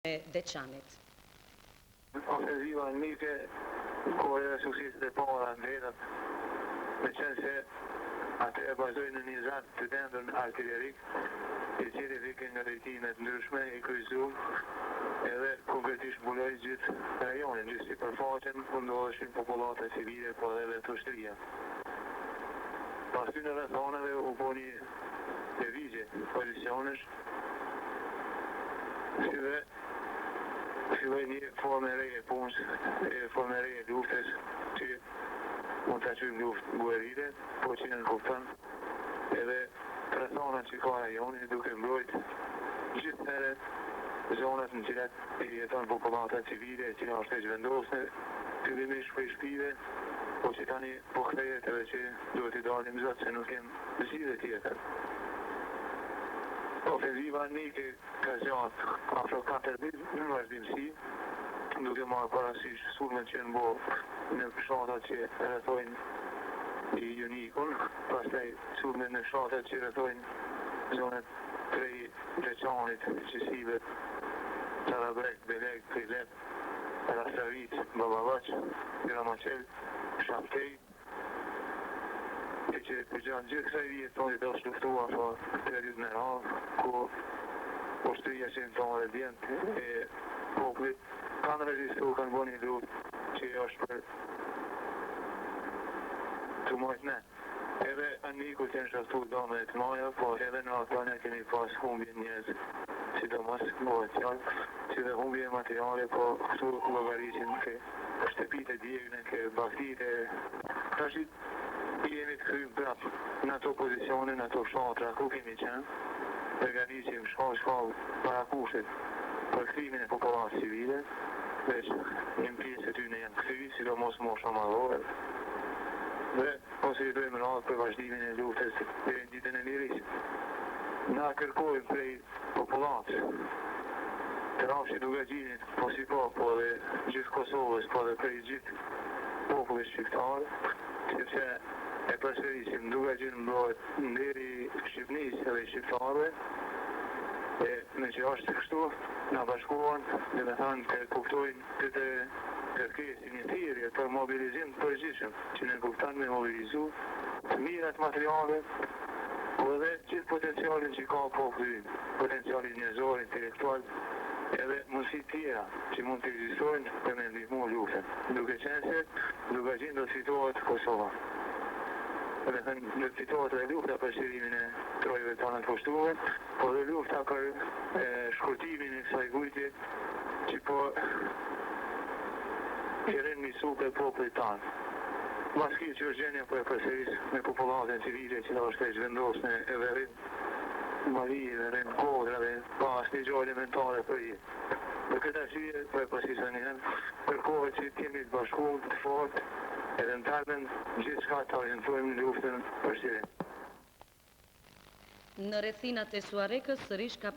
Deçanit. Ofenziva nike, kur e sukseset e para në vetët, me qenë se atë e bazojnë në një zat të dendën artillerik, i cili vike nga drejtimet ndryshme i kryzum, edhe konkretisht mbuloj gjithë rajonin, gjithë si përfaqen, ku ndodheshin populate civile, po edhe të ushtria. Pas ty në rrethonave u bo një lëvizje pozicionesh, filloj një formë e re e punës, formë e re e luftës, që mund të qymë luftë guerrire, po që në kuptan, edhe rrethonat që ka rajoni duke mbrojt gjithë heret zonat në cilat i jeton populata civile, e cila është e vendosme, fillimisht për shpive, po që tani po kthejet edhe që duhet i dalim zotë se nuk kem zgjidhje tjetër. Ofenziva nike ka gjatë afro 4 ditë në vazhdimsi, duke marrë parasysh sulmet që në bo në fshatat që rrethojnë i Junikun, pastaj sulmet në fshatat që rrethojnë zonet prej Deçanit, Qesivet, Tarabrek, Beleg, Prilep, Rastavit, Babavac, Gramacel, Shapkej, që përgjatë gjithë kësaj vjetë të është luftua për periud në radhë, ku ushtria që në tonë dhe djent e poplit kanë rezistu, kanë bo një luft që është për të mojtë ne. Edhe Aniku të në shaftu dome e të maja, po edhe në atane kemi pas humbje njëzë, sidomos bëhet janë, që dhe humbje materiale, po këtu logarisin ke shtëpit e djegne, ke baktit e tashit, jemi të krymë prapë në ato pozicione, në ato fshatra, ku kemi qenë, organizim shkallë parakushtet për kthimin e popullatës civile, veç një pjesë e ty në janë kthy, sidomos mosha madhore, dhe ose i dojmë radhë për vazhdimin e luftës dhe në ditën e liris. Na kërkojmë prej popullatës, të rafshi duke gjinit, po si po dhe gjithë Kosovës, po dhe prej gjithë popullit shqiptarë, sepse e përsërisim duke gjinë mbrojt nderi Shqipnisë dhe shqiptarëve, e në që është kështu, nga bashkuan, dhe me thanë të kuptojnë këtë kërkesin një thirrje për mobilizim të përgjithshëm, që në kuptan me mobilizu të mirat materiale, po edhe gjithë potencialin që ka populli, potencialin njëzor, intelektual, edhe mundësit tjera që mund të ekzistojnë për me ndihmu luftën, duke qenë se duke gjinë do të fitohet Kosova. Dhe thënë në fitohet dhe lufta për shirimin e trojve të anët poshtuve, po dhe lufta për shkurtimin e kësaj gujtje që po kërën misu për popullit tanë. Maski që është gjenja për e përsëris me popullatën civile që da është e zhvendosme edhe rrinë Mali dhe rrinë Kodra dhe pas një gjoj elementare për i. Për këtë arsye, për e përsisë njëherë, kërkohet që kemi të bashkuar të fort edhe në tarmen gjithë shka të orientojmë në luftën për shirin. Në rrethinat e Suarekës sërish ka